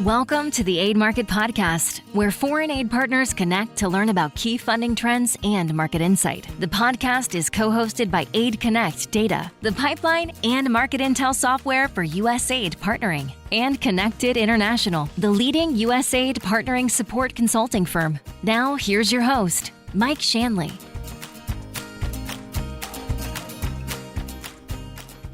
Welcome to the Aid Market Podcast, where foreign aid partners connect to learn about key funding trends and market insight. The podcast is co-hosted by Aid Connect Data, the pipeline and market intel software for USAID partnering, and Connected International, the leading USAID partnering support consulting firm. Now, here's your host, Mike Shanley.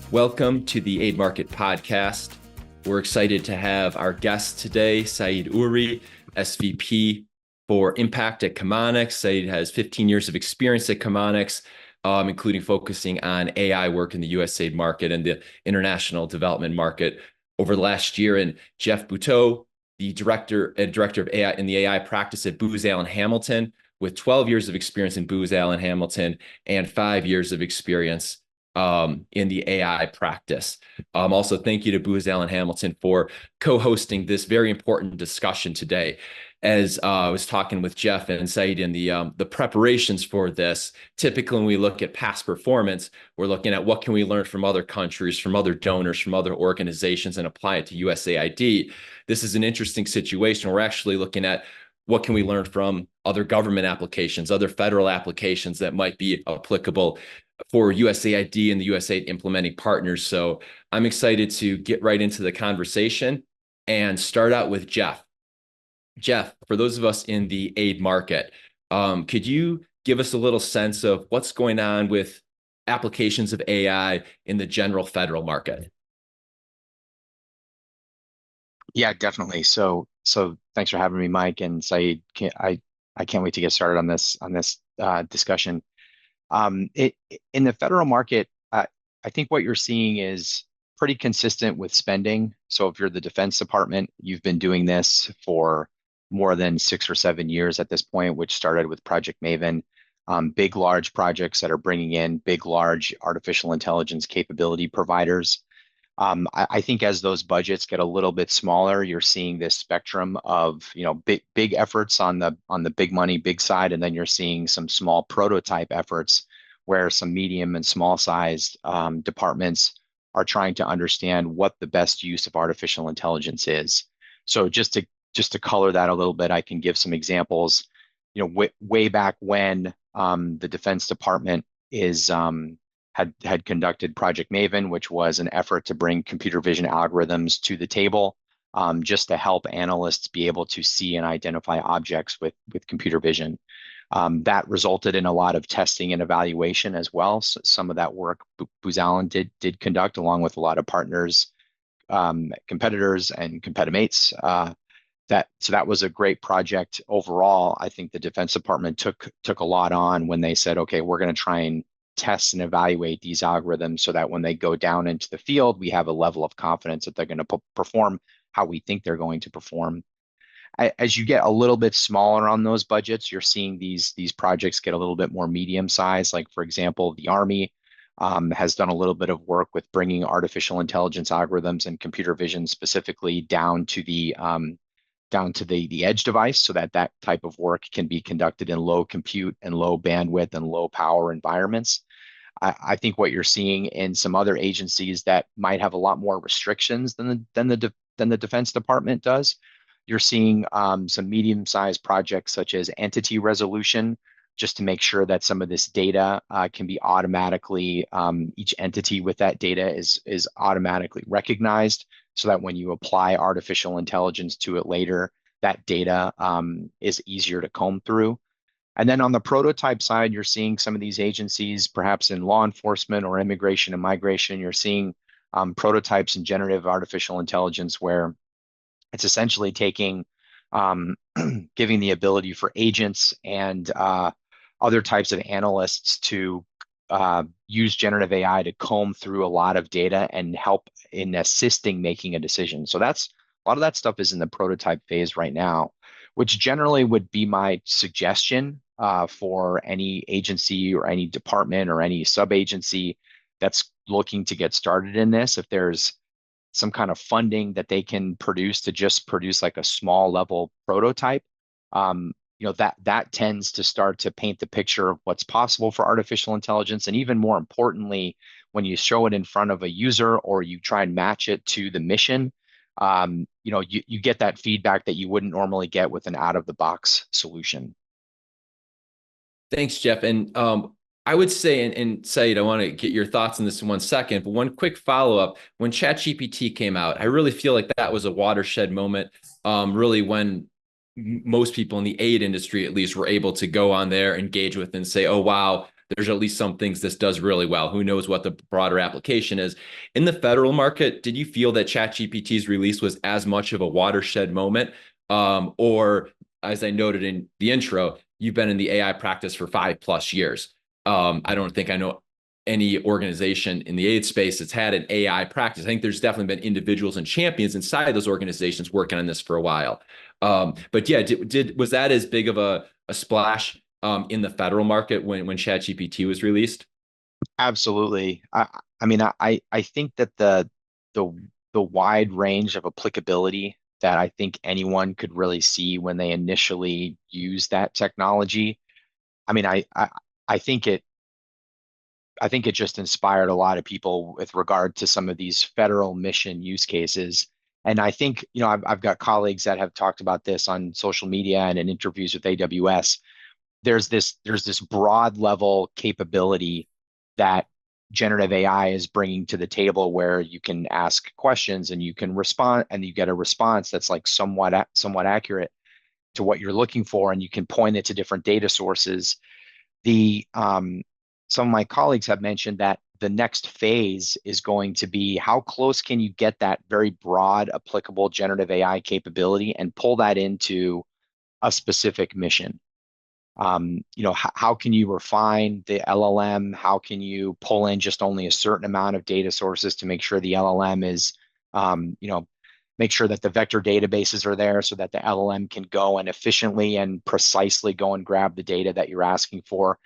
Welcome to the Aid Market Podcast. We're excited to have our guest today, Saeed, SVP for Impact at Chemonics. Saeed has 15 years of experience at Chemonics, including focusing on AI work in the USAID market and the international development market over the last year. And Geoff Buteau, the director of AI in the AI practice at Booz Allen Hamilton, with 12 years of experience in Booz Allen Hamilton and 5 years of experience in the AI practice. Also, thank you to Booz Allen Hamilton for co-hosting this very important discussion today. As I was talking with Geoff and Saeed in the preparations for this, typically when we look at past performance, we're looking at what can we learn from other countries, from other donors, from other organizations, and apply it to USAID. This is an interesting situation. We're actually looking at what can we learn from other government applications, other federal applications that might be applicable for USAID and the USAID implementing partners. So I'm excited to get right into the conversation and start out with Geoff. Geoff, for those of us in the aid market, could you give us a little sense of what's going on with applications of AI in the general federal market? Yeah, definitely. So thanks for having me, Mike and Saeed. I can't wait to get started on this discussion. In the federal market, I think what you're seeing is pretty consistent with spending. So if you're the Defense Department, you've been doing this for more than 6 or 7 years at this point, which started with Project Maven. Big, large projects that are bringing in big, large artificial intelligence capability providers. I think as those budgets get a little bit smaller, you're seeing this spectrum of big efforts on the big money, big side, and then you're seeing some small prototype efforts where some medium and small sized departments are trying to understand what the best use of artificial intelligence is. So just to color that a little bit, I can give some examples. Way back when the Defense Department had conducted Project Maven, which was an effort to bring computer vision algorithms to the table, just to help analysts be able to see and identify objects with computer vision. That resulted in a lot of testing and evaluation as well. So some of that work Booz Allen did conduct along with a lot of partners, competitors, and competimates. So that was a great project overall. I think the Defense Department took a lot on when they said, okay, we're going to try and test and evaluate these algorithms so that when they go down into the field, we have a level of confidence that they're going to perform how we think they're going to perform. As you get a little bit smaller on those budgets, you're seeing these projects get a little bit more medium size. Like, for example, the Army has done a little bit of work with bringing artificial intelligence algorithms and computer vision specifically down to the edge device, so that type of work can be conducted in low compute and low bandwidth and low power environments. I think what you're seeing in some other agencies that might have a lot more restrictions than the Defense Department does, you're seeing some medium-sized projects such as entity resolution, just to make sure that some of this data can be automatically, each entity with that data is automatically recognized, so that when you apply artificial intelligence to it later, that data is easier to comb through. And then on the prototype side, you're seeing some of these agencies, perhaps in law enforcement or immigration and migration, you're seeing prototypes in generative artificial intelligence where it's essentially taking, giving the ability for agents and other types of analysts to use generative AI to comb through a lot of data and help in assisting making a decision. So a lot of that stuff is in the prototype phase right now, which generally would be my suggestion for any agency or any department or any sub-agency that's looking to get started in this. If there's some kind of funding that they can produce to just produce like a small level prototype, that tends to start to paint the picture of what's possible for artificial intelligence. And even more importantly, when you show it in front of a user or you try and match it to the mission, you get that feedback that you wouldn't normally get with an out-of-the-box solution. Thanks, Geoff. And I would say, and Saeed, I want to get your thoughts on this in 1 second, but one quick follow-up. When ChatGPT came out, I really feel like that was a watershed moment, really when most people in the aid industry, at least, were able to go on there, engage with, and say, oh, wow, there's at least some things this does really well. Who knows what the broader application is? In the federal market, did you feel that ChatGPT's release was as much of a watershed moment? Or, as I noted in the intro, you've been in the AI practice for 5+ years. I don't think I know any organization in the aid space that's had an AI practice. I think there's definitely been individuals and champions inside those organizations working on this for a while. But yeah, was that as big of a splash in the federal market when ChatGPT was released? Absolutely. I mean, I think that the the wide range of applicability that I think anyone could really see when they initially use that technology. I mean, I think it just inspired a lot of people with regard to some of these federal mission use cases. And I think, I've got colleagues that have talked about this on social media and in interviews with AWS. There's this broad level capability that generative AI is bringing to the table, where you can ask questions and you can respond, and you get a response that's like somewhat accurate to what you're looking for, and you can point it to different data sources. The Some of my colleagues have mentioned that the next phase is going to be, how close can you get that very broad applicable generative AI capability and pull that into a specific mission? How can you refine the LLM? How can you pull in just only a certain amount of data sources to make sure the LLM is, make sure that the vector databases are there so that the LLM can go and efficiently and precisely go and grab the data that you're asking for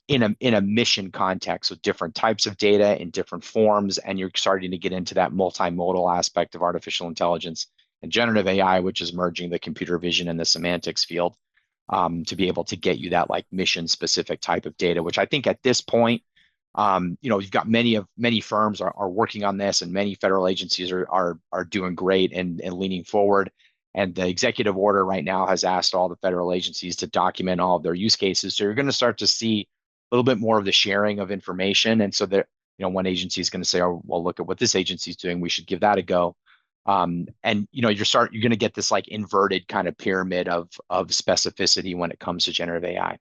in a mission context with different types of data in different forms. And you're starting to get into that multimodal aspect of artificial intelligence and generative AI, which is merging the computer vision and the semantics field, to be able to get you that like mission specific type of data, which I think at this point, you've got many firms are working on this, and many federal agencies are doing great and leaning forward. And the executive order right now has asked all the federal agencies to document all of their use cases. So you're going to start to see a little bit more of the sharing of information. And so that, one agency is going to say, oh, well, look at what this agency is doing, we should give that a go. And you're going to get this like inverted kind of pyramid of specificity when it comes to generative AI.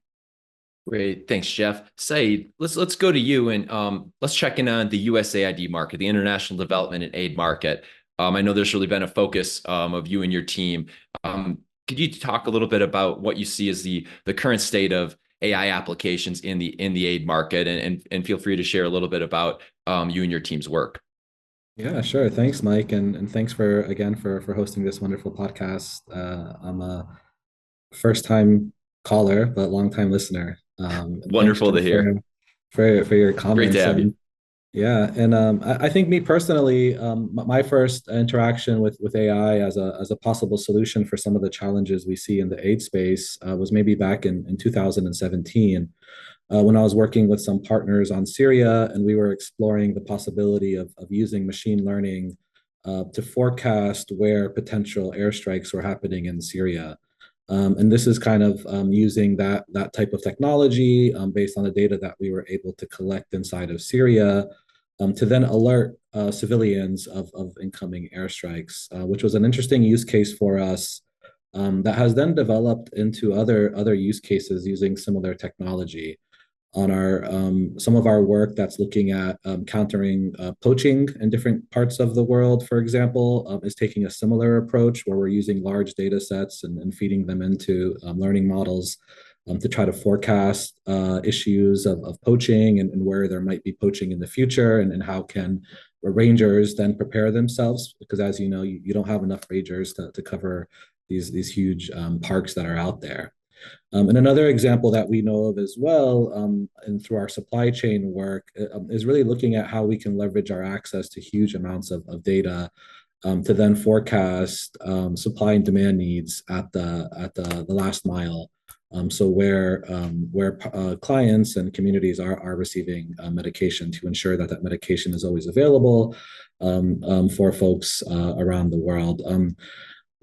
Great. Thanks, Geoff. Saeed, let's go to you, and let's check in on the USAID market, the International Development and Aid Market. I know there's really been a focus of you and your team. Could you talk a little bit about what you see as the current state of AI applications in the aid market, and feel free to share a little bit about you and your team's work. Yeah, sure. Thanks, Mike, and thanks for hosting this wonderful podcast. I'm a first time caller, but long time listener. Thanks, Wonderful to Geoff, hear. for your Great to comments. have you. And yeah, and I think me personally, my first interaction with AI as a possible solution for some of the challenges we see in the aid space was maybe back in 2017, when I was working with some partners on Syria, and we were exploring the possibility of using machine learning to forecast where potential airstrikes were happening in Syria. And this is kind of using that type of technology based on the data that we were able to collect inside of Syria, to then alert civilians of incoming airstrikes, which was an interesting use case for us, that has then developed into other use cases using similar technology. On our some of our work that's looking at countering poaching in different parts of the world, for example, is taking a similar approach, where we're using large data sets and feeding them into learning models to try to forecast issues of poaching, and where there might be poaching in the future, and how can rangers then prepare themselves, because as you know, you don't have enough rangers to cover these huge parks that are out there. And another example that we know of as well, and through our supply chain work, is really looking at how we can leverage our access to huge amounts of data, to then forecast supply and demand needs at the last mile, So where clients and communities are receiving medication, to ensure that that medication is always available for folks around the world.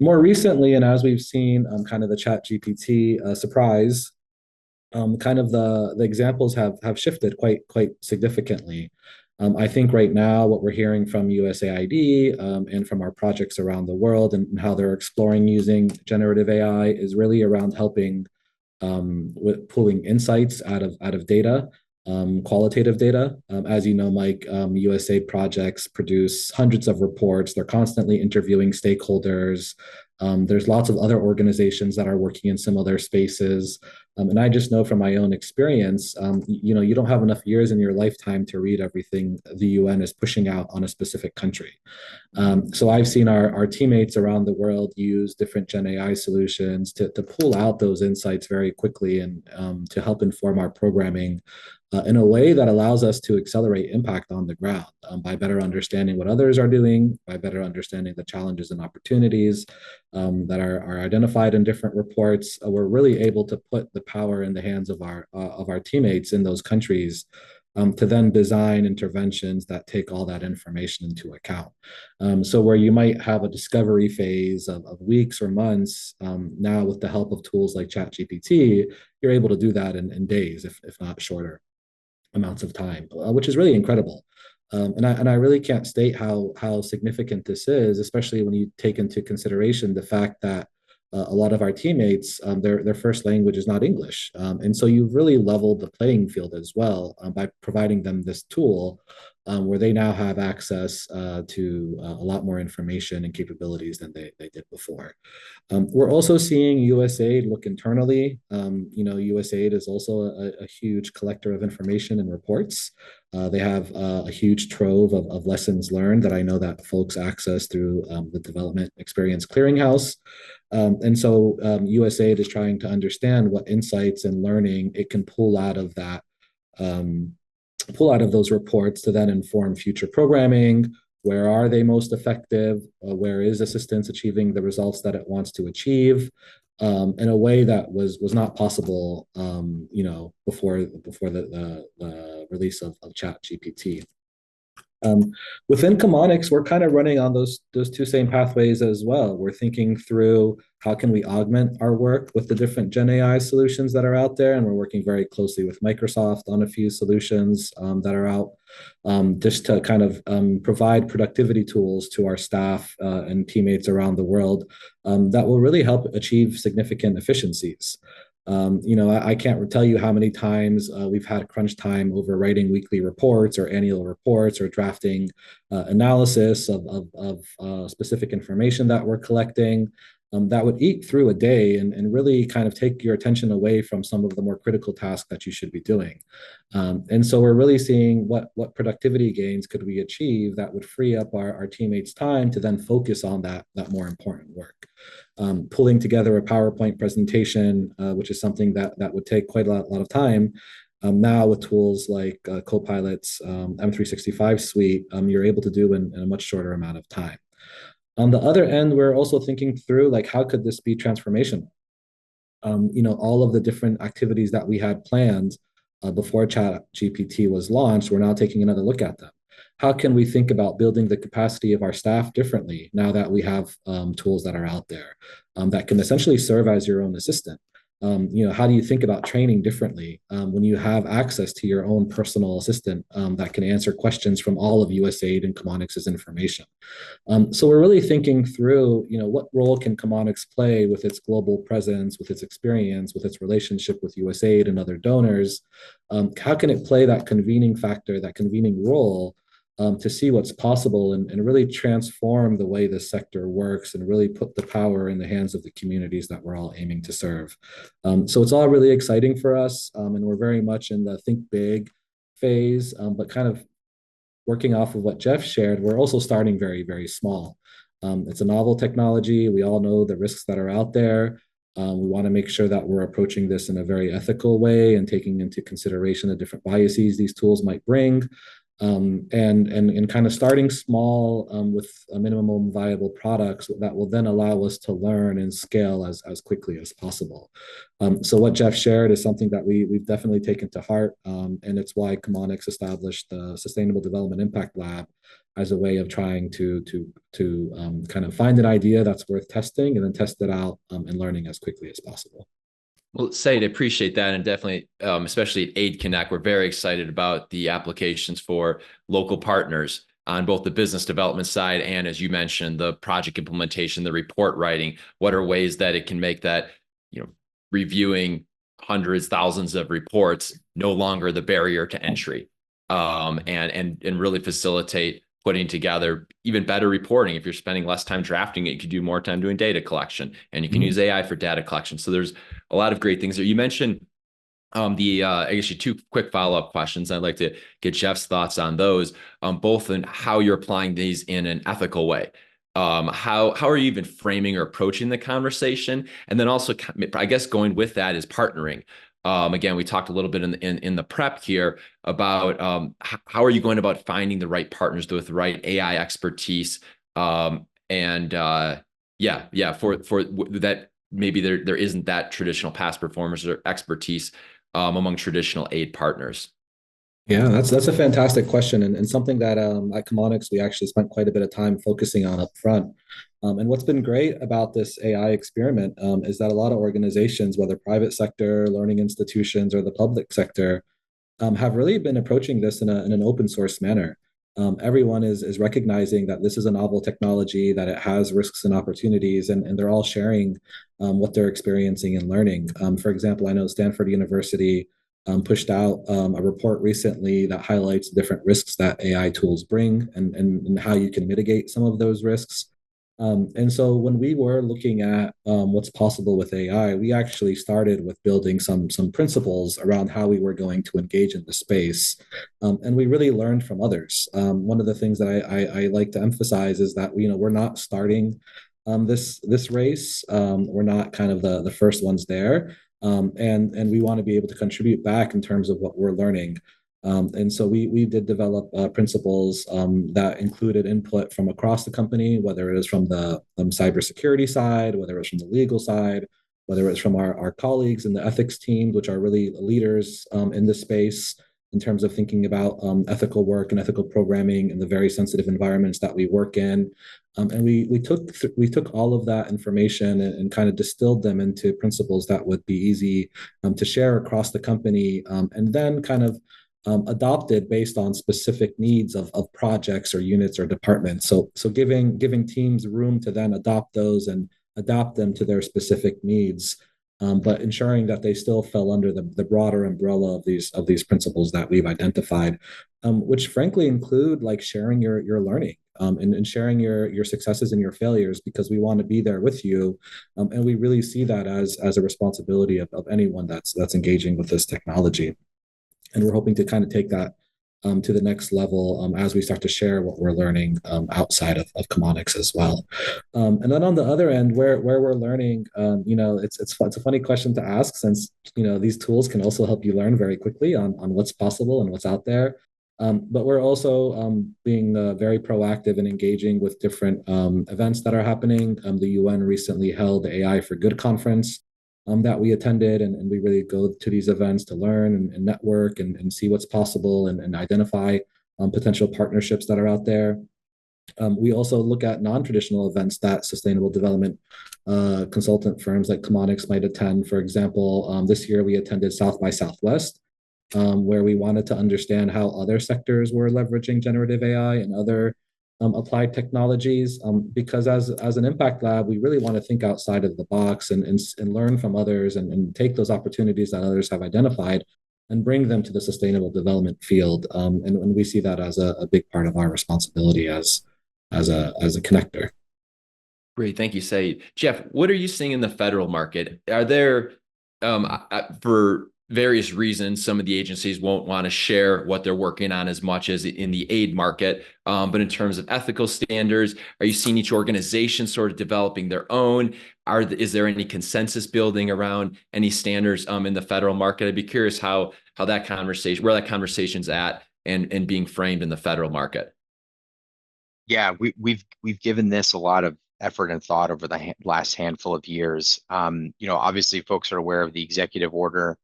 More recently, and as we've seen kind of the Chat GPT surprise, kind of the examples have shifted quite significantly. I think right now what we're hearing from USAID and from our projects around the world and how they're exploring using generative AI is really around helping with pulling insights out of data, qualitative data. As you know, Mike, USAID projects produce hundreds of reports. They're constantly interviewing stakeholders. There's lots of other organizations that are working in similar spaces. And I just know from my own experience, you don't have enough years in your lifetime to read everything the UN is pushing out on a specific country. So I've seen our teammates around the world use different Gen AI solutions to pull out those insights very quickly and to help inform our programming in a way that allows us to accelerate impact on the ground by better understanding what others are doing, by better understanding the challenges and opportunities that are identified in different reports. We're really able to put the power in the hands of our teammates in those countries to then design interventions that take all that information into account. So where you might have a discovery phase of weeks or months, now with the help of tools like ChatGPT, you're able to do that in days, if not shorter amounts of time, which is really incredible. And I really can't state how significant this is, especially when you take into consideration the fact that a lot of our teammates, their first language is not English. And so you've really leveled the playing field as well by providing them this tool where they now have access to a lot more information and capabilities than they did before. We're also seeing USAID look internally. USAID is also a huge collector of information and reports. They have a huge trove of lessons learned that I know that folks access through the Development Experience Clearinghouse. And so USAID is trying to understand what insights and learning it can pull out of that, pull out of those reports to then inform future programming. Where are they most effective? Where is assistance achieving the results that it wants to achieve? In a way that was not possible, before the release of ChatGPT. Within Chemonics, we're kind of running on those two same pathways as well. We're thinking through how can we augment our work with the different Gen AI solutions that are out there, and we're working very closely with Microsoft on a few solutions that are out, just to kind of provide productivity tools to our staff and teammates around the world that will really help achieve significant efficiencies. I can't tell you how many times we've had crunch time over writing weekly reports or annual reports or drafting analysis of specific information that we're collecting. That would eat through a day and really kind of take your attention away from some of the more critical tasks that you should be doing. And so we're really seeing what productivity gains could we achieve that would free up our teammates' time to then focus on that more important work. Pulling together a PowerPoint presentation, which is something that would take quite a lot of time. Now with tools like Copilot's M365 suite, you're able to do in a much shorter amount of time. On the other end, we're also thinking through how could this be transformational? All of the different activities that we had planned before ChatGPT was launched, we're now taking another look at them. How can we think about building the capacity of our staff differently now that we have tools that are out there that can essentially serve as your own assistant? How do you think about training differently when you have access to your own personal assistant that can answer questions from all of USAID and Chemonics' information? So we're really thinking through, what role can Chemonics play with its global presence, with its experience, with its relationship with USAID and other donors? How can it play that convening factor, that convening role to see what's possible and really transform the way the sector works and really put the power in the hands of the communities that we're all aiming to serve. So it's all really exciting for us, and we're very much in the think big phase, but kind of working off of what Geoff shared, we're also starting very, very small. It's a novel technology. We all know the risks that are out there. We want to make sure that we're approaching this in a very ethical way and taking into consideration the different biases these tools might bring. and kind of starting small with a minimum viable products that will then allow us to learn and scale as quickly as possible. So what Geoff shared is something that we've definitely taken to heart, and it's why Chemonics established the Sustainable Development Impact Lab as a way of trying to kind of find an idea that's worth testing and then test it out and learning as quickly as possible. Well, Saeed, I appreciate that. And definitely, especially at Aid Connect, we're very excited about the applications for local partners on both the business development side and, as you mentioned, the project implementation, the report writing. What are ways that it can make that, reviewing hundreds, thousands of reports no longer the barrier to entry, and really facilitate putting together even better reporting. If you're spending less time drafting it, you could do more time doing data collection, and you can use AI for data collection. So there's a lot of great things there. You mentioned I guess two quick follow-up questions. I'd like to get Geoff's thoughts on those, both in how you're applying these in an ethical way. How are you even framing or approaching the conversation? And then also, I guess going with that is partnering. Again, we talked a little bit in the prep here about how are you going about finding the right partners with the right AI expertise, for that maybe there isn't that traditional past performers or expertise among traditional aid partners. Yeah, that's a fantastic question, and something that at Chemonics we actually spent quite a bit of time focusing on up front. And what's been great about this AI experiment is that a lot of organizations, whether private sector, learning institutions, or the public sector, have really been approaching this in an open source manner. Everyone is recognizing that this is a novel technology, that it has risks and opportunities, and they're all sharing what they're experiencing and learning. For example, I know Stanford University pushed out a report recently that highlights different risks that AI tools bring and how you can mitigate some of those risks. And so when we were looking at what's possible with AI, we actually started with building some principles around how we were going to engage in the space. And we really learned from others. One of the things that I like to emphasize is that we're not starting this race. We're not kind of the first ones there. And we want to be able to contribute back in terms of what we're learning. And so we did develop principles that included input from across the company, whether it is from the cybersecurity side, whether it's from the legal side, whether it's from our colleagues in the ethics teams, which are really leaders in this space in terms of thinking about ethical work and ethical programming in the very sensitive environments that we work in. And we took all of that information and kind of distilled them into principles that would be easy to share across the company, and then kind of adopted based on specific needs of projects or units or departments. So giving teams room to then adopt those and adapt them to their specific needs, but ensuring that they still fell under the broader umbrella of these principles that we've identified, which frankly include like sharing your learning, and sharing your successes and your failures, because we want to be there with you, and we really see that as a responsibility of anyone that's engaging with this technology. And we're hoping to kind of take that to the next level as we start to share what we're learning outside of Chemonics as well. And then on the other end, where we're learning, it's a funny question to ask, since these tools can also help you learn very quickly on what's possible and what's out there. But we're also being very proactive and engaging with different events that are happening. The UN recently held the AI for Good conference that we attended, and we really go to these events to learn and network and see what's possible and identify potential partnerships that are out there. We also look at non-traditional events that sustainable development consultant firms like Chemonics might attend. For example, this year we attended South by Southwest, where we wanted to understand how other sectors were leveraging generative AI and other applied technologies, because as an impact lab, we really want to think outside of the box and learn from others and take those opportunities that others have identified and bring them to the sustainable development field. And we see that as a big part of our responsibility as a connector. Great, thank you, Saeed. Geoff, what are you seeing in the federal market? Are there, for various reasons, some of the agencies won't want to share what they're working on as much as in the aid market. But in terms of ethical standards, are you seeing each organization sort of developing their own? Is there any consensus building around any standards in the federal market? I'd be curious where that conversation's at and being framed in the federal market? Yeah, we've given this a lot of effort and thought over the last handful of years. Obviously, folks are aware of the executive order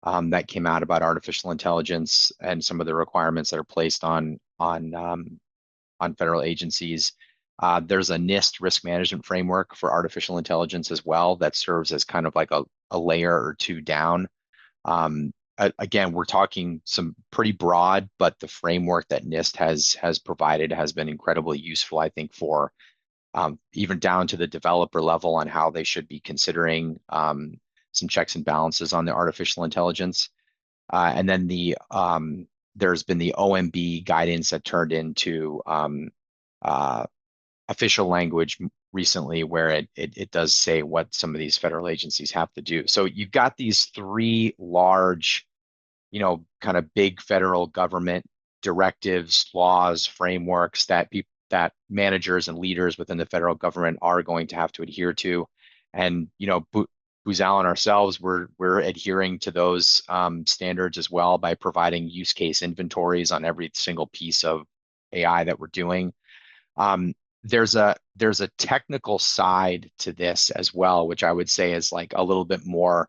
that came out about artificial intelligence and some of the requirements that are placed on federal agencies. There's a NIST risk management framework for artificial intelligence as well that serves as kind of like a layer or two down. Again, we're talking some pretty broad, but the framework that NIST has provided has been incredibly useful, I think, for even down to the developer level on how they should be considering some checks and balances on the artificial intelligence. And then there's been the OMB guidance that turned into official language recently, where it does say what some of these federal agencies have to do. So you've got these three large, kind of big federal government directives, laws, frameworks that managers and leaders within the federal government are going to have to adhere to. And Booz Allen ourselves, we're adhering to those standards as well by providing use case inventories on every single piece of AI that we're doing. There's a technical side to this as well, which I would say is like a little bit more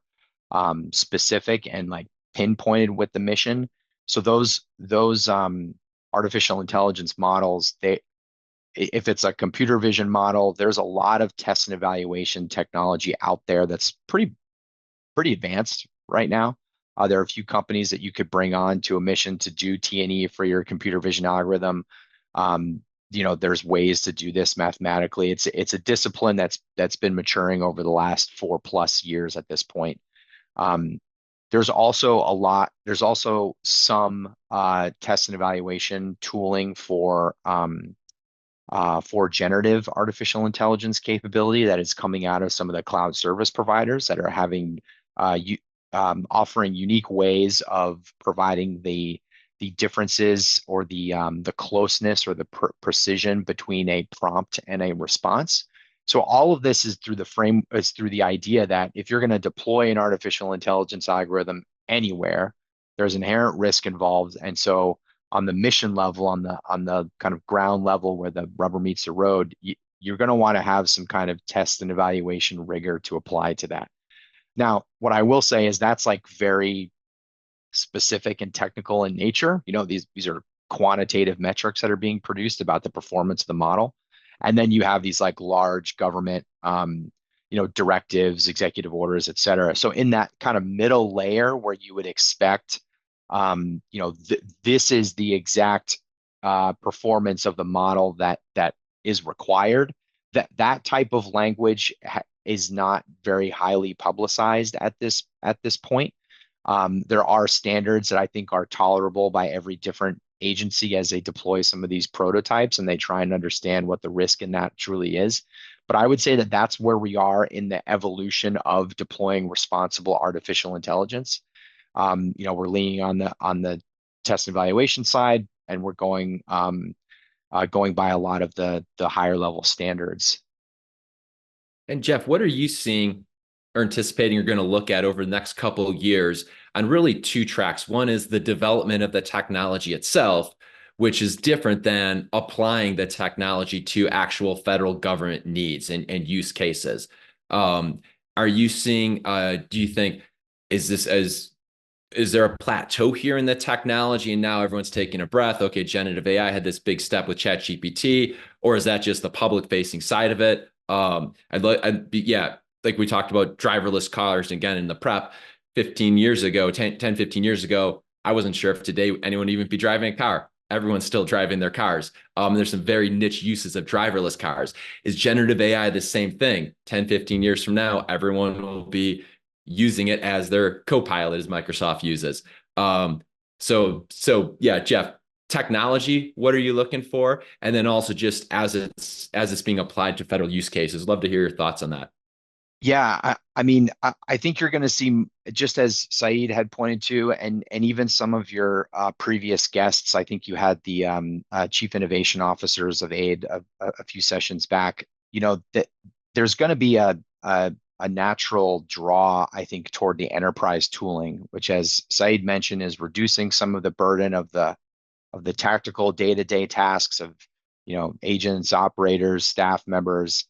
specific and like pinpointed with the mission. So those artificial intelligence models, if it's a computer vision model, there's a lot of test and evaluation technology out there that's pretty advanced right now. There are a few companies that you could bring on to a mission to do T&E for your computer vision algorithm. There's ways to do this mathematically. It's a discipline that's been maturing over the last 4+ years at this point. There's also some test and evaluation tooling for generative artificial intelligence capability that is coming out of some of the cloud service providers that are offering unique ways of providing the differences or the closeness or the precision between a prompt and a response. So all of this is through the idea that if you're going to deploy an artificial intelligence algorithm anywhere, there's inherent risk involved. And so on the mission level, on the kind of ground level where the rubber meets the road, you're going to want to have some kind of test and evaluation rigor to apply to that. Now, what I will say is that's like very specific and technical in nature. These are quantitative metrics that are being produced about the performance of the model. And then you have these like large government, directives, executive orders, et cetera. So in that kind of middle layer where you would expect, this is the exact performance of the model that is required. That type of language is not very highly publicized at this point. There are standards that I think are tolerable by every different agency as they deploy some of these prototypes and they try and understand what the risk in that truly is. But I would say that that's where we are in the evolution of deploying responsible artificial intelligence. We're leaning on the test and evaluation side, and we're going by a lot of the higher level standards. And Geoff, what are you seeing or anticipating you're going to look at over the next couple of years on really two tracks? One is the development of the technology itself, which is different than applying the technology to actual federal government needs and use cases. Are you seeing, do you think, is there a plateau here in the technology and now everyone's taking a breath? Okay, generative AI had this big step with ChatGPT, or is that just the public facing side of it? Like we talked about driverless cars again in the prep 15 years ago, 10, 15 years ago, I wasn't sure if today anyone would even be driving a car. Everyone's still driving their cars. There's some very niche uses of driverless cars. Is generative AI the same thing? 10, 15 years from now, everyone will be using it as their co-pilot, as Microsoft uses. So yeah, Geoff, technology, what are you looking for? And then also just as it's being applied to federal use cases, love to hear your thoughts on that. Yeah, I think you're going to see, just as Saeed had pointed to, and even some of your previous guests. I think you had the chief innovation officers of AID a few sessions back. That there's going to be a natural draw, I think, toward the enterprise tooling, which, as Saeed mentioned, is reducing some of the burden of the the tactical day-to-day tasks of, agents, operators, staff members,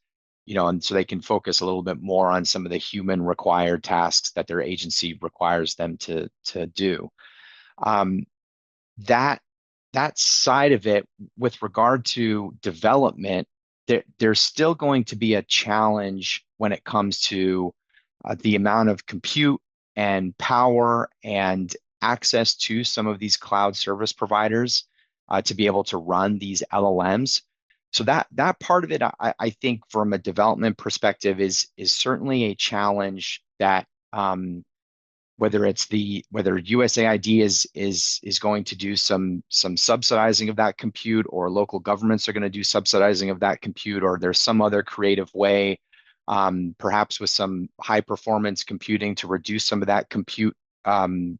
and so they can focus a little bit more on some of the human required tasks that their agency requires them to do. That side of it, with regard to development, there's still going to be a challenge when it comes to the amount of compute and power and access to some of these cloud service providers to be able to run these LLMs. So that part of it, I think, from a development perspective, is certainly a challenge that whether USAID is going to do some subsidizing of that compute, or local governments are going to do subsidizing of that compute, or there's some other creative way, perhaps with some high performance computing to reduce some of that compute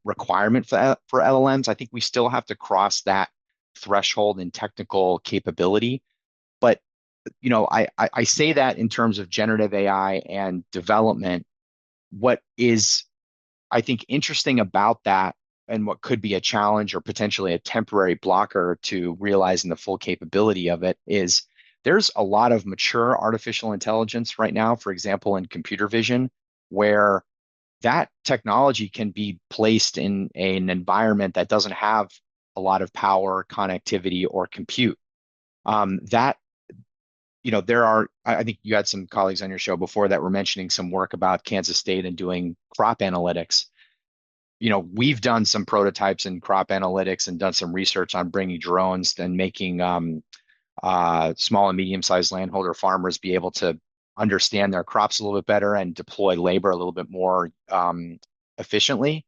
requirement for LLMs. I think we still have to cross that threshold in technical capability. But I say that in terms of generative AI and development. What is, I think, interesting about that, and what could be a challenge or potentially a temporary blocker to realizing the full capability of it, is there's a lot of mature artificial intelligence right now, for example, in computer vision, where that technology can be placed in an environment that doesn't have a lot of power, connectivity, or compute. I think you had some colleagues on your show before that were mentioning some work about Kansas State and doing crop analytics. We've done some prototypes in crop analytics and done some research on bringing drones and making small and medium-sized landholder farmers be able to understand their crops a little bit better and deploy labor a little bit more efficiently.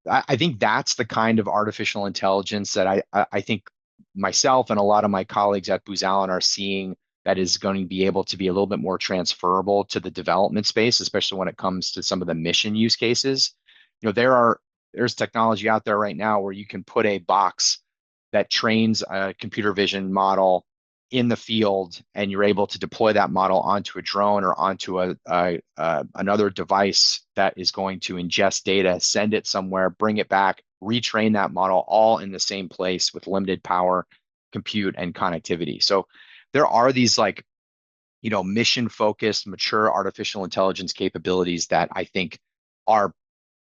I think that's the kind of artificial intelligence that I think myself and a lot of my colleagues at Booz Allen are seeing, that is going to be able to be a little bit more transferable to the development space, especially when it comes to some of the mission use cases. There's technology out there right now where you can put a box that trains a computer vision model in the field, and you're able to deploy that model onto a drone or onto another device that is going to ingest data, send it somewhere, bring it back, retrain that model, all in the same place with limited power, compute, and connectivity. So there are these mission-focused, mature artificial intelligence capabilities that I think are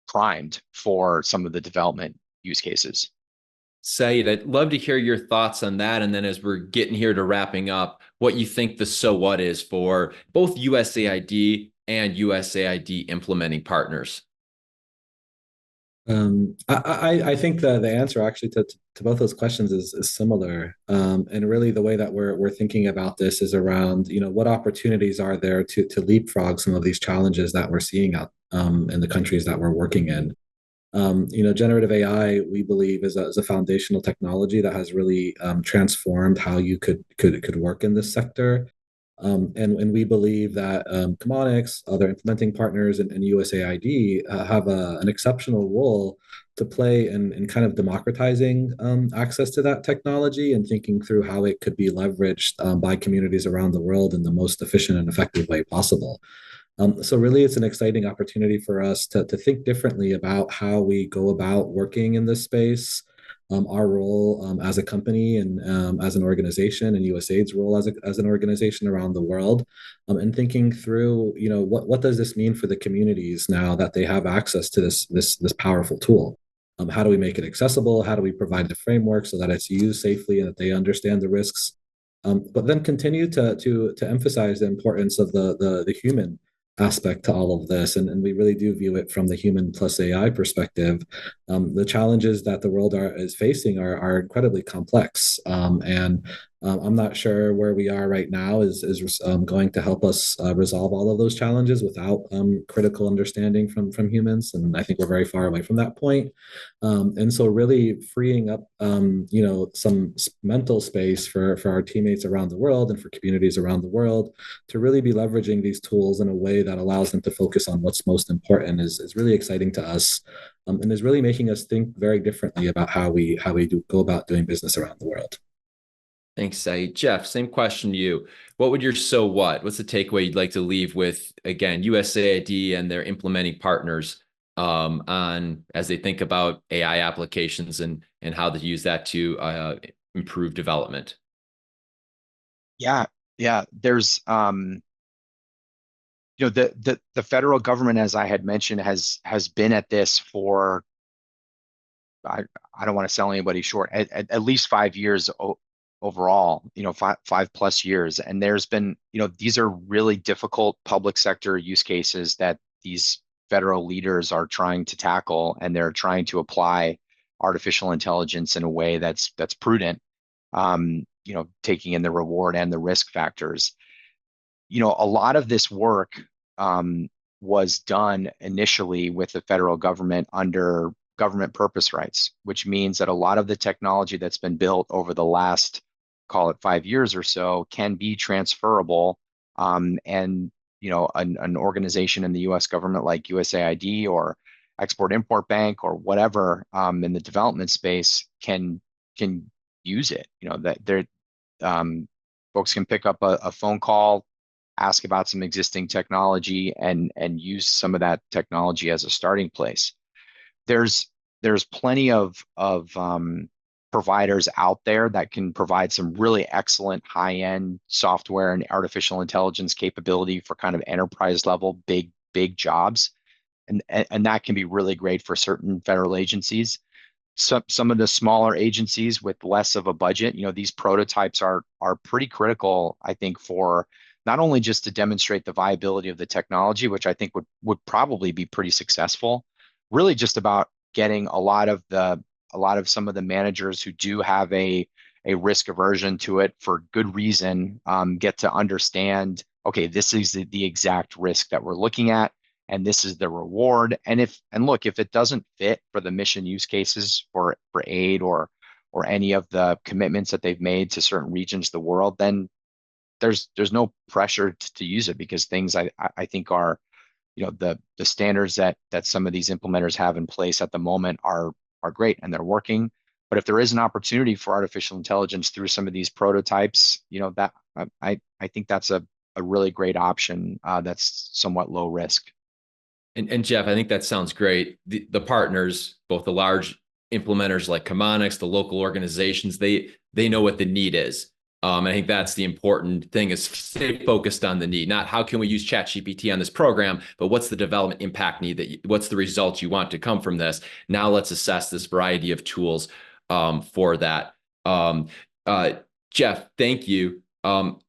primed for some of the development use cases. Saeed, I'd love to hear your thoughts on that. And then as we're getting here to wrapping up, what you think the so what is for both USAID and USAID implementing partners. I think the answer actually to both those questions is similar. And really the way that we're thinking about this is around, what opportunities are there to leapfrog some of these challenges that we're seeing out in the countries that we're working in. Generative AI, we believe, is a foundational technology that has really transformed how you could work in this sector. And we believe that Chemonics, other implementing partners, and USAID have an exceptional role to play in kind of democratizing access to that technology and thinking through how it could be leveraged by communities around the world in the most efficient and effective way possible. So really, it's an exciting opportunity for us to think differently about how we go about working in this space, our role as a company and as an organization, and USAID's role as an organization around the world, and thinking through, what does this mean for the communities now that they have access to this powerful tool? How do we make it accessible? How do we provide the framework so that it's used safely and that they understand the risks? But then continue to emphasize the importance of the human aspect to all of this, and we really do view it from the human plus AI perspective. The challenges that the world is facing are incredibly complex, and I'm not sure where we are right now is going to help us resolve all of those challenges without critical understanding from humans, and I think we're very far away from that point. And so really freeing up some mental space for our teammates around the world and for communities around the world to really be leveraging these tools in a way that allows them to focus on what's most important is really exciting to us, and is really making us think very differently about how we go about doing business around the world. Thanks, Saeed. Geoff, same question to you. What would your so what? What's the takeaway you'd like to leave with, again, USAID and their implementing partners on as they think about AI applications and how to use that to improve development? Yeah, yeah. There's the federal government, as I had mentioned, has been at this for I don't want to sell anybody short, at least 5 years overall, 5+ years. And there's been, these are really difficult public sector use cases that these federal leaders are trying to tackle, and they're trying to apply artificial intelligence in a way that's prudent, taking in the reward and the risk factors. A lot of this work was done initially with the federal government under government purpose rights, which means that a lot of the technology that's been built over the last, call it 5 years or so, can be transferable. And an organization in the U.S. government like USAID or Export-Import Bank or whatever in the development space can use it. That they're folks can pick up a phone call, ask about some existing technology, and use some of that technology as a starting place. There's plenty of providers out there that can provide some really excellent high-end software and artificial intelligence capability for kind of enterprise level big jobs, and that can be really great for certain federal agencies. Some of the smaller agencies with less of a budget, these prototypes are pretty critical, I think, for not only just to demonstrate the viability of the technology, which I think would probably be pretty successful, really just about getting a lot of some of the managers who do have a risk aversion to it for good reason, get to understand, okay, this is the exact risk that we're looking at, and this is the reward. And look, if it doesn't fit for the mission use cases for aid or any of the commitments that they've made to certain regions of the world, then there's no pressure to use it, because things I think are, the standards that some of these implementers have in place at the moment are great and they're working. But if there is an opportunity for artificial intelligence through some of these prototypes, that I think that's a really great option that's somewhat low risk. And Geoff, I think that sounds great. The partners, both the large implementers like Chemonics, the local organizations, they know what the need is. I think that's the important thing, is stay focused on the need, not how can we use ChatGPT on this program, but what's the development impact need, what's the results you want to come from this. Now let's assess this variety of tools for that. Geoff, thank you.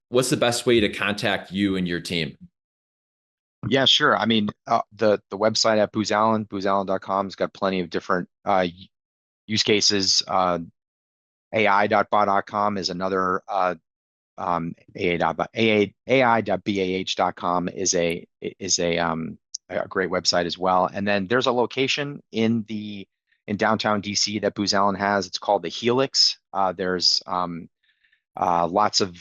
What's the best way to contact you and your team? Yeah, sure. I mean, the website at Booz Allen, boozallen.com, has got plenty of different use cases. AI.ba.com is another, AI.bah.com is a great website as well. And then there's a location in downtown DC that Booz Allen has. It's called the Helix. There's lots of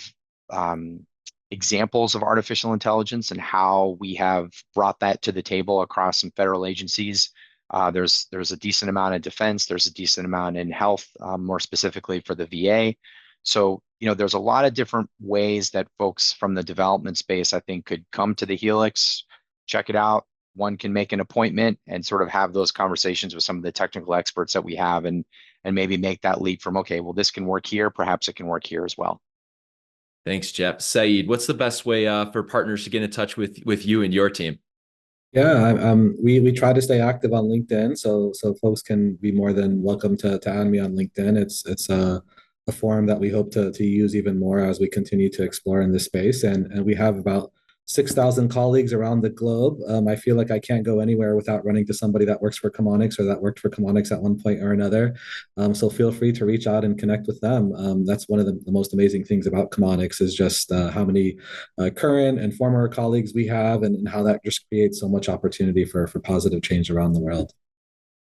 examples of artificial intelligence and how we have brought that to the table across some federal agencies. There's a decent amount of defense. There's a decent amount in health, more specifically for the VA. So, there's a lot of different ways that folks from the development space, I think, could come to the Helix, check it out. One can make an appointment and sort of have those conversations with some of the technical experts that we have, and maybe make that leap from, okay, well, this can work here, perhaps it can work here as well. Thanks, Geoff. Saeed, what's the best way for partners to get in touch with you and your team? Yeah, we try to stay active on LinkedIn, so folks can be more than welcome to add me on LinkedIn. It's a forum that we hope to use even more as we continue to explore in this space, and we have about 6,000 colleagues around the globe. I feel like I can't go anywhere without running to somebody that works for Chemonics or that worked for Chemonics at one point or another. So feel free to reach out and connect with them. That's one of the most amazing things about Chemonics, is just how many current and former colleagues we have, and how that just creates so much opportunity for positive change around the world.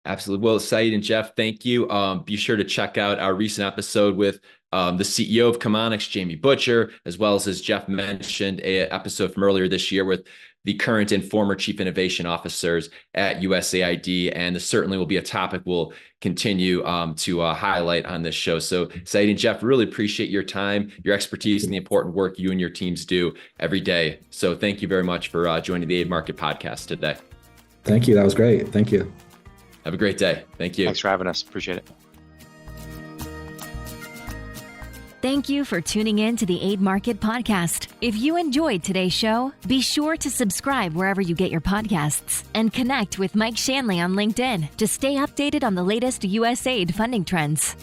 Absolutely. Well, Saeed and Geoff, thank you. Be sure to check out our recent episode with the CEO of Chemonics, Jamie Butcher, as well as Geoff mentioned, an episode from earlier this year with the current and former chief innovation officers at USAID. And this certainly will be a topic we'll continue to highlight on this show. So Saeed and Geoff, really appreciate your time, your expertise, and the important work you and your teams do every day. So thank you very much for joining the Aid Market podcast today. Thank you. That was great. Thank you. Have a great day. Thank you. Thanks for having us. Appreciate it. Thank you for tuning in to the Aid Market Podcast. If you enjoyed today's show, be sure to subscribe wherever you get your podcasts and connect with Mike Shanley on LinkedIn to stay updated on the latest USAID funding trends.